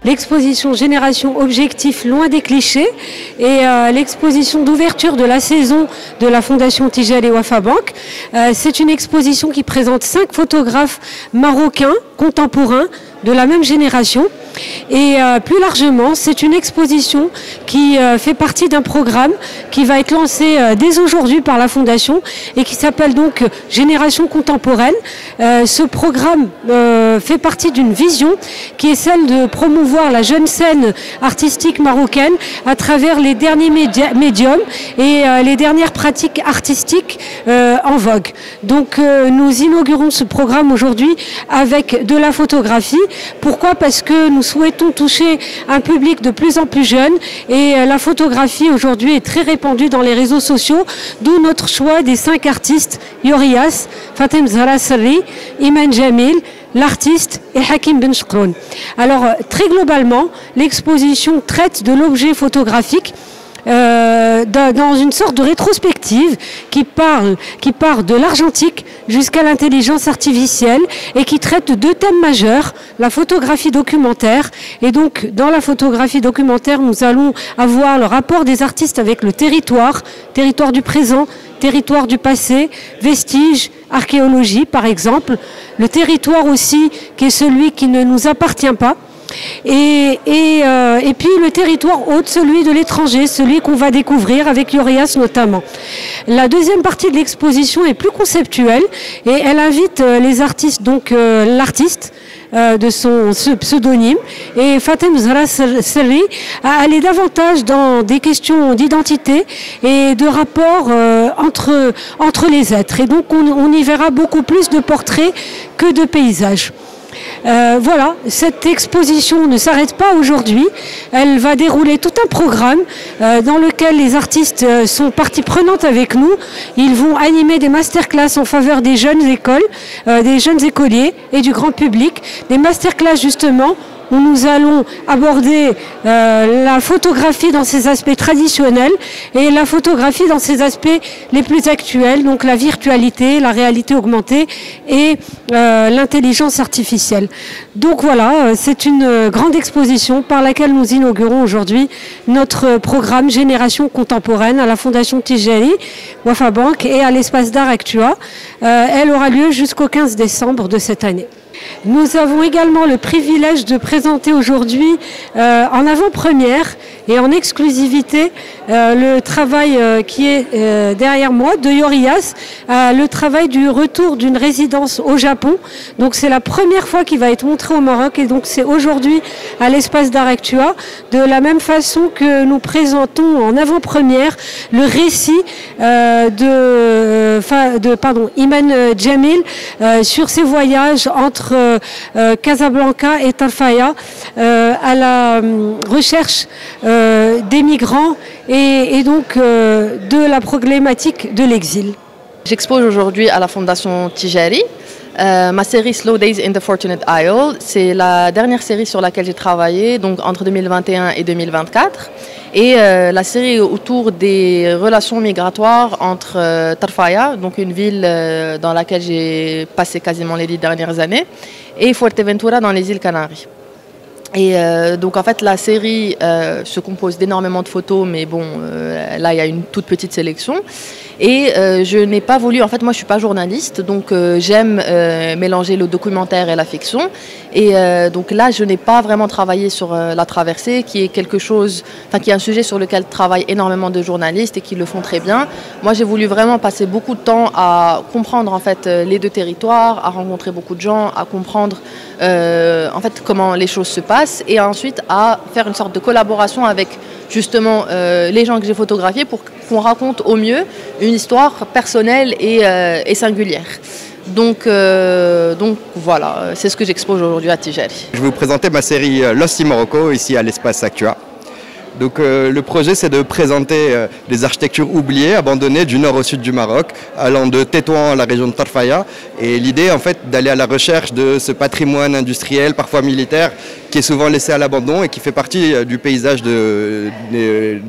L'exposition Génération Objectif loin des clichés et l'exposition d'ouverture de la saison de la Fondation Tijari Wafa Bank. C'est une exposition qui présente 5 photographes marocains contemporains de la même génération. Et plus largement, c'est une exposition qui fait partie d'un programme qui va être lancé dès aujourd'hui par la Fondation et qui s'appelle donc Génération Contemporaine. Ce programme fait partie d'une vision qui est celle de promouvoir la jeune scène artistique marocaine à travers les derniers médiums et les dernières pratiques artistiques en vogue. Donc nous inaugurons ce programme aujourd'hui avec de la photographie. Pourquoi ? Parce que nous souhaitons toucher un public de plus en plus jeune et la photographie aujourd'hui est très répandue dans les réseaux sociaux, d'où notre choix des 5 artistes, Yorias, Fatem Zahra Sarri, Iman Jamil, l'artiste et Hakim Ben Shkroun. Alors très globalement, l'exposition traite de l'objet photographique dans une sorte de rétrospective qui part de l'argentique jusqu'à l'intelligence artificielle et qui traite de 2 thèmes majeurs, la photographie documentaire. Et donc dans la photographie documentaire, nous allons avoir le rapport des artistes avec le territoire du présent, territoire du passé, vestiges, archéologie par exemple, le territoire aussi qui est celui qui ne nous appartient pas. Et puis le territoire hôte, celui de l'étranger, celui qu'on va découvrir avec Yorias notamment. La deuxième partie de l'exposition est plus conceptuelle et elle invite les artistes, donc l'artiste de son pseudonyme et Fatem Zahra Sarri à aller davantage dans des questions d'identité et de rapport entre les êtres. Et donc on y verra beaucoup plus de portraits que de paysages. Voilà, cette exposition ne s'arrête pas aujourd'hui, elle va dérouler tout un programme dans lequel les artistes sont partie prenante avec nous. Ils vont animer des masterclass en faveur des jeunes écoles, des jeunes écoliers et du grand public, des masterclass justement où nous allons aborder la photographie dans ses aspects traditionnels et la photographie dans ses aspects les plus actuels, donc la virtualité, la réalité augmentée et l'intelligence artificielle. Donc voilà, c'est une grande exposition par laquelle nous inaugurons aujourd'hui notre programme Génération Contemporaine à la Fondation Tijari Wafa Bank et à l'espace d'art Actua. Elle aura lieu jusqu'au 15 décembre de cette année. Nous avons également le privilège de présenter aujourd'hui en avant-première et en exclusivité le travail qui est derrière moi de Yorias, le travail du retour d'une résidence au Japon. Donc c'est la première fois qu'il va être montré au Maroc et donc c'est aujourd'hui à l'espace d'art Actua. De la même façon que nous présentons en avant-première le récit Iman Jamil sur ses voyages entre Casablanca et Tarfaya à la recherche des migrants et donc de la problématique de l'exil. J'expose aujourd'hui à la Fondation Tijari. Ma série Slow Days in the Fortunate Isle, c'est la dernière série sur laquelle j'ai travaillé, donc entre 2021 et 2024. Et la série autour des relations migratoires entre Tarfaya, donc une ville dans laquelle j'ai passé quasiment les 10 dernières années, et Fuerteventura dans les îles Canaries. Et donc en fait la série se compose d'énormément de photos, mais bon là il y a une toute petite sélection. Et je n'ai pas voulu, en fait moi je ne suis pas journaliste, donc j'aime mélanger le documentaire et la fiction. Et donc là je n'ai pas vraiment travaillé sur la traversée, qui est quelque chose, qui est un sujet sur lequel travaillent énormément de journalistes et qui le font très bien. Moi j'ai voulu vraiment passer beaucoup de temps à comprendre en fait les 2 territoires, à rencontrer beaucoup de gens, à comprendre en fait comment les choses se passent et ensuite à faire une sorte de collaboration avec justement les gens que j'ai photographiés pour qu'on raconte au mieux une histoire personnelle et singulière. Donc voilà, c'est ce que j'expose aujourd'hui à Tijari. Je vais vous présenter ma série Lost in Morocco ici à l'espace Actua. Donc le projet, c'est de présenter des architectures oubliées, abandonnées du nord au sud du Maroc, allant de Tétouan à la région de Tarfaya. Et l'idée, en fait, d'aller à la recherche de ce patrimoine industriel, parfois militaire, qui est souvent laissé à l'abandon et qui fait partie du paysage de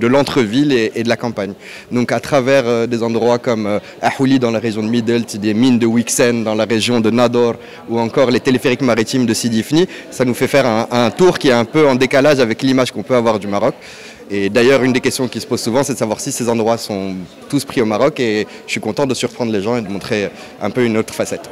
l'entre-ville et de la campagne. Donc à travers des endroits comme Ahouli dans la région de Midelt, des mines de Wixen dans la région de Nador ou encore les téléphériques maritimes de Sidi Ifni, ça nous fait faire un tour qui est un peu en décalage avec l'image qu'on peut avoir du Maroc. Et d'ailleurs, une des questions qui se pose souvent, c'est de savoir si ces endroits sont tous pris au Maroc, et je suis content de surprendre les gens et de montrer un peu une autre facette.